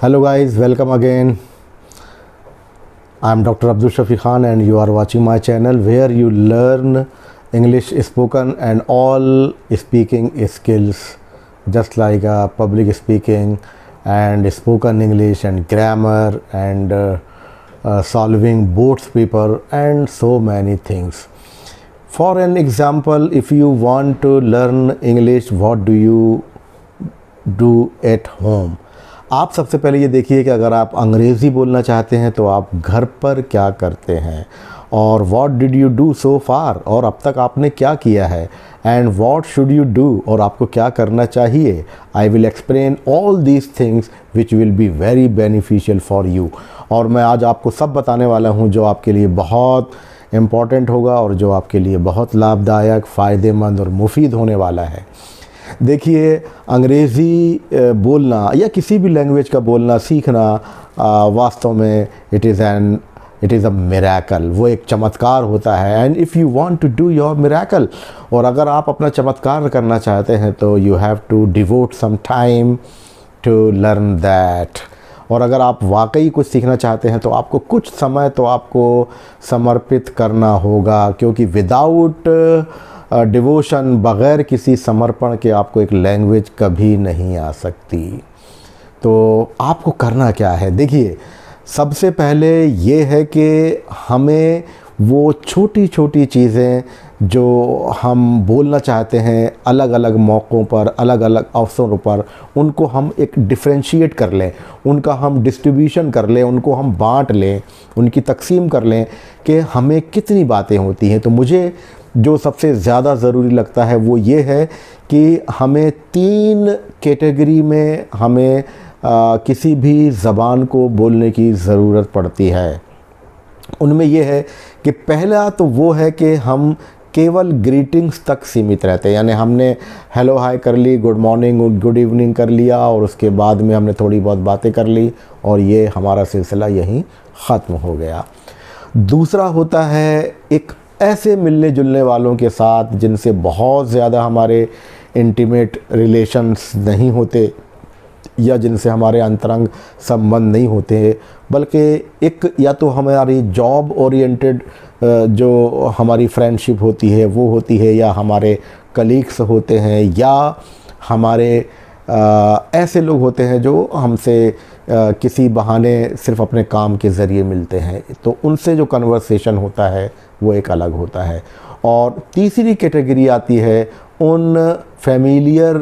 Hello guys, welcome again. I am Dr. Abdul Shafi Khan and you are watching my channel where you learn English spoken and all speaking skills just like public speaking and spoken English and grammar and solving boards paper and so many things. For an example, if you want to learn English, what do you do at home? आप सबसे पहले ये देखिए कि अगर आप अंग्रेज़ी बोलना चाहते हैं तो आप घर पर क्या करते हैं और what did you do so far, और अब तक आपने क्या किया है, and what should you do, और आपको क्या करना चाहिए. I will explain all these things which will be very beneficial for you. और मैं आज आपको सब बताने वाला हूँ जो आपके लिए बहुत इम्पॉर्टेंट होगा और जो आपके लिए बहुत लाभदायक, फ़ायदेमंद और मुफीद होने वाला है. देखिए, अंग्रेज़ी बोलना या किसी भी लैंग्वेज का बोलना सीखना वास्तव में इट इज़ अ मिरेकल. वो एक चमत्कार होता है. And if you want to do your miracle, और अगर आप अपना चमत्कार करना चाहते हैं तो you have to devote some time to learn that. और अगर आप वाकई कुछ सीखना चाहते हैं तो आपको कुछ समय तो आपको समर्पित करना होगा, क्योंकि विदाउट डिवोशन, बग़ैर किसी समर्पण के आपको एक लैंग्वेज कभी नहीं आ सकती. तो आपको करना क्या है? देखिए, सबसे पहले ये है कि हमें वो छोटी छोटी चीज़ें जो हम बोलना चाहते हैं अलग अलग मौक़ों पर, अलग अलग अवसरों पर, उनको हम एक डिफ़रेंशिएट कर लें, उनका हम डिस्ट्रीब्यूशन कर लें, उनको हम बांट लें, उनकी तकसीम कर लें कि हमें कितनी बातें होती हैं. तो मुझे जो सबसे ज़्यादा ज़रूरी लगता है वो ये है कि हमें 3 कैटेगरी में हमें किसी भी ज़बान को बोलने की ज़रूरत पड़ती है. उनमें ये है कि पहला तो वो है कि हम केवल ग्रीटिंग्स तक सीमित रहते हैं, यानी हमने हेलो हाय कर ली, गुड मॉर्निंग गुड इवनिंग कर लिया, और उसके बाद में हमने थोड़ी बहुत बातें कर ली और ये हमारा सिलसिला यहीं ख़त्म हो गया. दूसरा होता है एक ऐसे मिलने जुलने वालों के साथ जिनसे बहुत ज़्यादा हमारे इंटीमेट रिलेशंस नहीं होते या जिनसे हमारे अंतरंग संबंध नहीं होते, बल्कि एक या तो हमारी जॉब ओरिएंटेड जो हमारी फ्रेंडशिप होती है वो होती है, या हमारे कलीग्स होते हैं, या हमारे ऐसे लोग होते हैं जो हमसे किसी बहाने सिर्फ़ अपने काम के ज़रिए मिलते हैं. तो उनसे जो कन्वर्सेशन होता है वो एक अलग होता है. और तीसरी कैटेगरी आती है उन फैमिलियर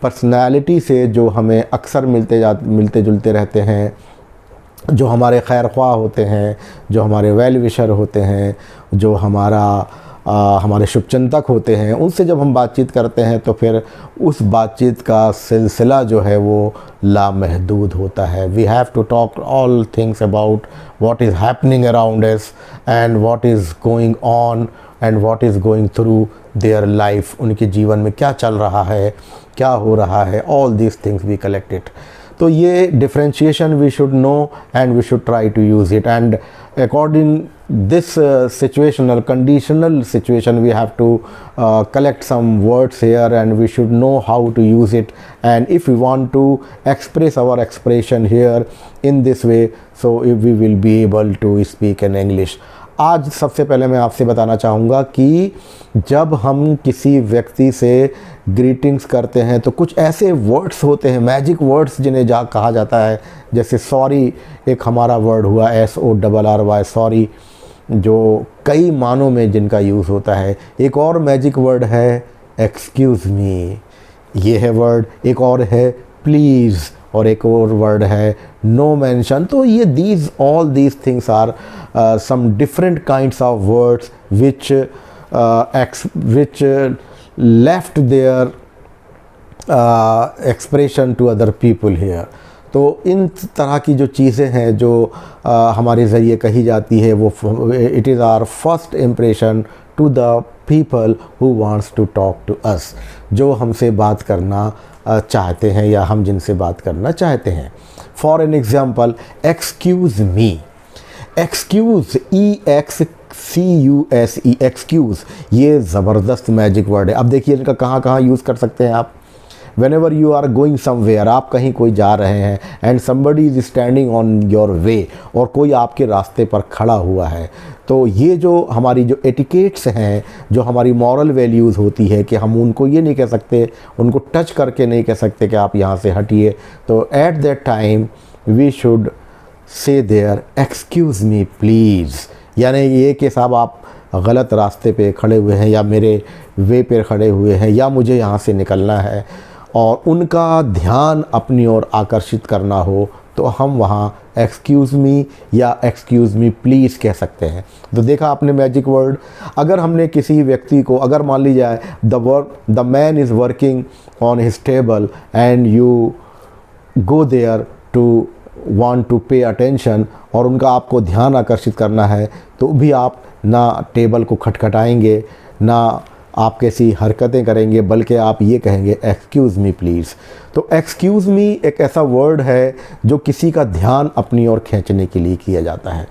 पर्सनालिटी से जो हमें अक्सर मिलते जुलते रहते हैं, जो हमारे खैर ख्वाह होते हैं, जो हमारे वेल विशर होते हैं, जो हमारे शुभचिंतक होते हैं. उनसे जब हम बातचीत करते हैं तो फिर उस बातचीत का सिलसिला जो है वो लामहदूद होता है. We have to talk all things about what is happening around us and what is going on and what is going through their life. उनके जीवन में क्या चल रहा है, क्या हो रहा है, all these things we collect it. तो ये differentiation we should know and we should try to use it. And according this situational conditional situation, we have to collect some words here and we should know how to use it. And if we want to express our expression here in this way, so we will be able to speak in English. आज सबसे पहले मैं आपसे बताना चाहूँगा कि जब हम किसी व्यक्ति से ग्रीटिंग्स करते हैं तो कुछ ऐसे वर्ड्स होते हैं, मैजिक वर्ड्स, जिन्हें कहा जाता है. जैसे सॉरी एक हमारा वर्ड हुआ, SORRY, सॉरी, जो कई मानों में जिनका यूज़ होता है. एक और मैजिक वर्ड है एक्सक्यूज़ मी, ये है वर्ड. एक और है प्लीज़, और एक और वर्ड है नो मेंशन. तो ये all these things are some different kinds of words which left their expression to other people here. तो इन तरह की जो चीज़ें हैं जो हमारे ज़रिए कही जाती है वो it is our first impression to the people who wants to talk to us, जो हमसे बात करना चाहते हैं या हम जिनसे बात करना चाहते हैं. For an example, excuse me. Excuse, EXCUSE, excuse, ये ज़बरदस्त मैजिक वर्ड है. अब देखिए इनका कहाँ कहाँ यूज़ कर सकते हैं आप. whenever you are going somewhere, आप कहीं कोई जा रहे हैं, and somebody is standing on your way, और कोई आपके रास्ते पर खड़ा हुआ है, तो ये जो हमारी जो एटिकेट्स हैं, जो हमारी मॉरल वैल्यूज़ होती है कि हम उनको ये नहीं कह सकते, उनको टच करके नहीं कह सकते कि आप यहाँ से हटिए, तो at that time we should say there excuse me please, यानी ये कि साहब आप गलत रास्ते पे खड़े हुए हैं या मेरे वे पे खड़े हुए हैं या मुझे यहाँ से निकलना है, और उनका ध्यान अपनी ओर आकर्षित करना हो तो हम वहाँ एक्सक्यूज़ मी या एक्सक्यूज़ मी प्लीज़ कह सकते हैं। तो देखा आपने मैजिक वर्ड। अगर हमने किसी व्यक्ति को, अगर मान ली जाए the man is working on his table and you go there to want to pay attention, और उनका आपको ध्यान आकर्षित करना है, तो भी आप ना टेबल को खटखटाएंगे, ना आप कैसी हरकतें करेंगे, बल्कि आप ये कहेंगे एक्सक्यूज़ मी प्लीज़। तो एक्सक्यूज़ मी एक ऐसा वर्ड है जो किसी का ध्यान अपनी ओर खींचने के लिए किया जाता है।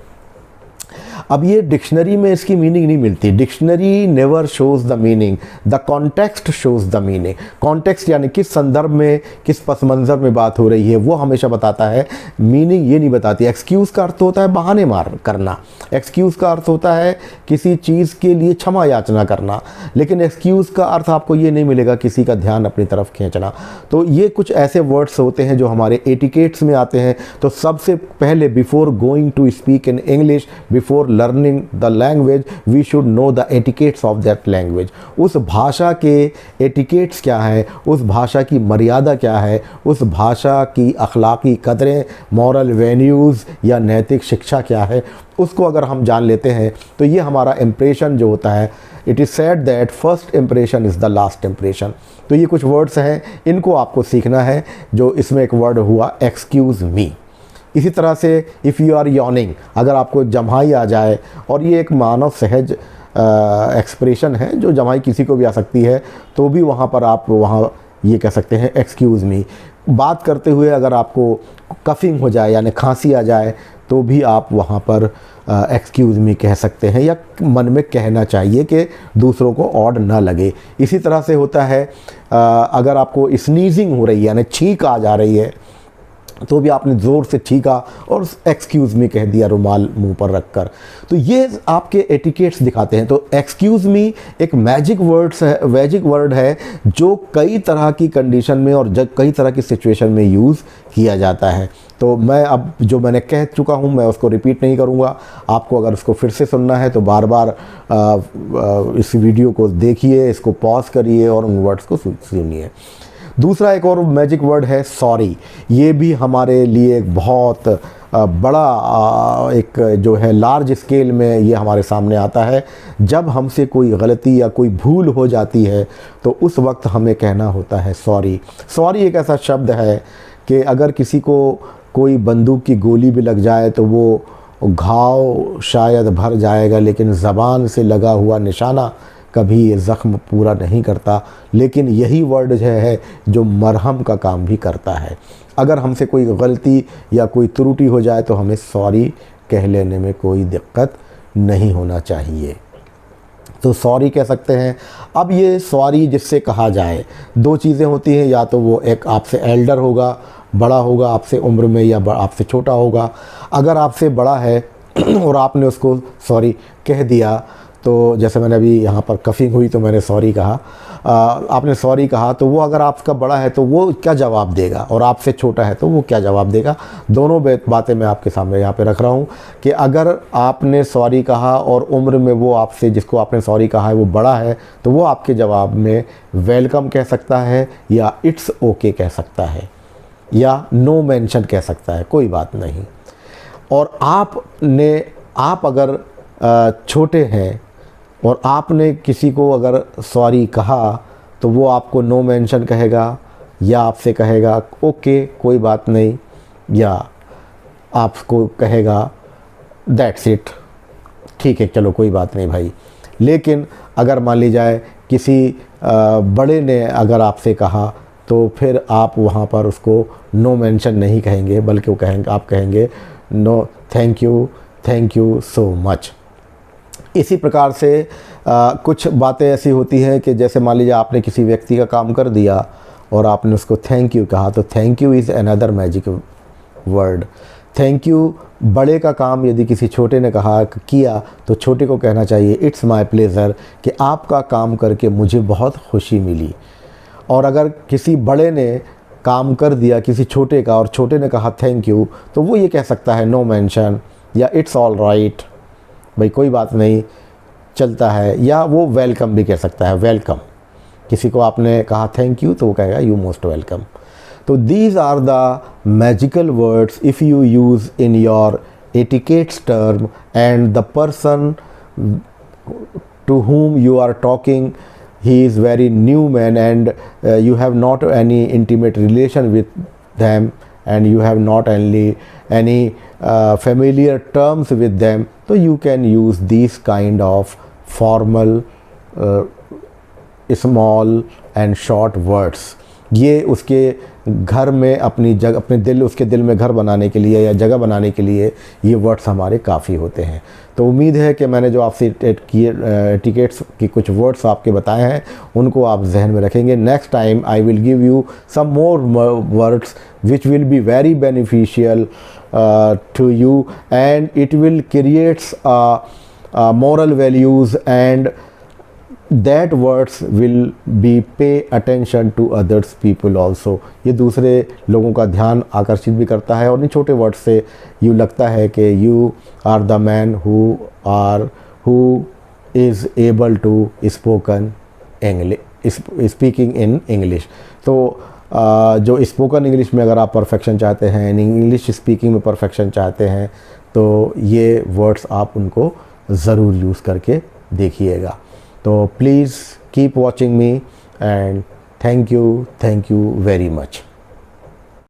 अब ये डिक्शनरी में इसकी मीनिंग नहीं मिलती। Dictionary never shows the meaning, the context shows the meaning. Context यानी किस संदर्भ में, किस पस मंज़र में बात हो रही है, वो हमेशा बताता है, मीनिंग ये नहीं बताती। एक्सक्यूज़ का अर्थ होता है बहाने मार करना, एक्सक्यूज़ का अर्थ होता है किसी चीज़ के लिए क्षमा याचना करना, लेकिन एक्सक्यूज़ का अर्थ आपको ये नहीं मिलेगा किसी का ध्यान अपनी तरफ खींचना। तो ये कुछ ऐसे वर्ड्स होते हैं जो हमारे एटिकेट्स में आते हैं। तो सबसे पहले before going to speak in English, before learning the language, we should know the etiquettes of that language. उस भाषा के एटिकेट्स क्या है, उस भाषा की मर्यादा क्या है, उस भाषा की अखलाकी कदरें, मॉरल वैल्यूज़ या नैतिक शिक्षा क्या है, उसको अगर हम जान लेते हैं तो ये हमारा इम्प्रेशन जो होता है, it is said that first impression is the last impression. तो ये कुछ वर्ड्स हैं, इनको आपको सीखना है। जो इसमें एक वर्ड हुआ एक्सक्यूज़ मी। इसी तरह से इफ़ यू आर यॉर्निंग, अगर आपको जम्हाई आ जाए, और ये एक मानव सहज एक्सप्रेशन है जो जम्हाई किसी को भी आ सकती है, तो भी वहाँ पर आप वहाँ ये कह सकते हैं एक्सक्यूज़ मी। बात करते हुए अगर आपको कफिंग हो जाए यानी खांसी आ जाए, तो भी आप वहाँ पर एक्सक्यूज़ मी कह सकते हैं, या मन में कहना चाहिए कि दूसरों को ऑड ना लगे। इसी तरह से होता है अगर आपको स्नीजिंग हो रही है यानी छींक आ जा रही है, तो भी आपने ज़ोर से छींका और एक्सक्यूज़ मी कह दिया रुमाल मुंह पर रखकर। तो ये आपके एटिकेट्स दिखाते हैं। तो एक्सक्यूज़ मी एक मैजिक वर्ड है जो कई तरह की कंडीशन में और कई तरह की सिचुएशन में यूज़ किया जाता है। तो मैं अब जो मैंने कह चुका हूँ मैं उसको रिपीट नहीं करूँगा। आपको अगर उसको फिर से सुनना है तो बार बार इस वीडियो को देखिए, इसको पॉज करिए और उन वर्ड्स को सुनिए। दूसरा एक और मैजिक वर्ड है सॉरी। ये भी हमारे लिए एक बहुत बड़ा एक जो है लार्ज स्केल में ये हमारे सामने आता है। जब हमसे कोई गलती या कोई भूल हो जाती है तो उस वक्त हमें कहना होता है सॉरी। सॉरी एक ऐसा शब्द है कि अगर किसी को कोई बंदूक की गोली भी लग जाए तो वो घाव शायद भर जाएगा, लेकिन ज़बान से लगा हुआ निशाना कभी ये ज़ख्म पूरा नहीं करता। लेकिन यही वर्ड है जो मरहम का काम भी करता है। अगर हमसे कोई गलती या कोई त्रुटि हो जाए तो हमें सॉरी कह लेने में कोई दिक्कत नहीं होना चाहिए। तो सॉरी कह सकते हैं। अब ये सॉरी जिससे कहा जाए, दो चीज़ें होती हैं, या तो वो एक आपसे एल्डर होगा, बड़ा होगा आपसे उम्र में, या आपसे छोटा होगा। अगर आपसे बड़ा है और आपने उसको सॉरी कह दिया, तो जैसे मैंने अभी यहाँ पर कफिंग हुई तो मैंने सॉरी कहा, आपने सॉरी कहा, तो वो अगर आपका बड़ा है तो वो क्या जवाब देगा, और आपसे छोटा है तो वो क्या जवाब देगा। दोनों बातें मैं आपके सामने यहाँ पे रख रहा हूँ कि अगर आपने सॉरी कहा और उम्र में वो आपसे जिसको आपने सॉरी कहा है वो बड़ा है, तो वो आपके जवाब में वेलकम कह सकता है, या इट्स ओके कह सकता है, या नो मेंशन कह सकता है, कोई बात नहीं। और आप अगर छोटे हैं और आपने किसी को अगर सॉरी कहा तो वो आपको नो मेंशन कहेगा, या आपसे कहेगा ओके कोई बात नहीं, या आपको कहेगा दैट्स इट, ठीक है चलो कोई बात नहीं भाई। लेकिन अगर मान ली जाए किसी बड़े ने अगर आपसे कहा तो फिर आप वहाँ पर उसको नो मेंशन नहीं कहेंगे, बल्कि वो आप कहेंगे no thank you so much. इसी प्रकार से कुछ बातें ऐसी होती हैं कि जैसे मान लीजिए आपने किसी व्यक्ति का काम कर दिया और आपने उसको थैंक यू कहा, तो thank you is another magic word. Thank you बड़े का काम यदि किसी छोटे ने कहा किया तो छोटे को कहना चाहिए इट्स माय प्लेज़र, कि आपका काम करके मुझे बहुत खुशी मिली। और अगर किसी बड़े ने काम कर दिया किसी छोटे का और छोटे ने कहा थैंक यू, तो वो ये कह सकता है नो मेंशन, या इट्स ऑल राइट, भाई कोई बात नहीं, चलता है। या वो वेलकम भी कह सकता है, वेलकम। किसी को आपने कहा थैंक यू तो वो कहेगा यू मोस्ट वेलकम। तो these are the magical words if you use in your etiquettes term and the person to whom you are talking, he is very new man and you have not any intimate relation with them and you have not any familiar terms with them, so you can use these kind of formal small and short words। ये उसके घर में उसके दिल में घर बनाने के लिए या जगह बनाने के लिए ये वर्ड्स हमारे काफ़ी होते हैं। तो उम्मीद है कि मैंने जो आपसे एटिकेट्स की कुछ वर्ड्स आपके बताए हैं उनको आप जहन में रखेंगे। Next time I will give you some more words which will be very beneficial to you and it will creates moral values and that words will be pay attention to others people also। ये दूसरे लोगों का ध्यान आकर्षित भी करता है और इन छोटे वर्ड से यूँ लगता है कि you are the man who is able to speaking in English. तो जो स्पोकन इंग्लिश में अगर आप परफेक्शन चाहते हैं, इंग्लिश स्पीकिंग में परफेक्शन चाहते हैं, तो ये वर्ड्स आप उनको ज़रूर यूज़ करके देखिएगा। तो please keep watching me and thank you very much.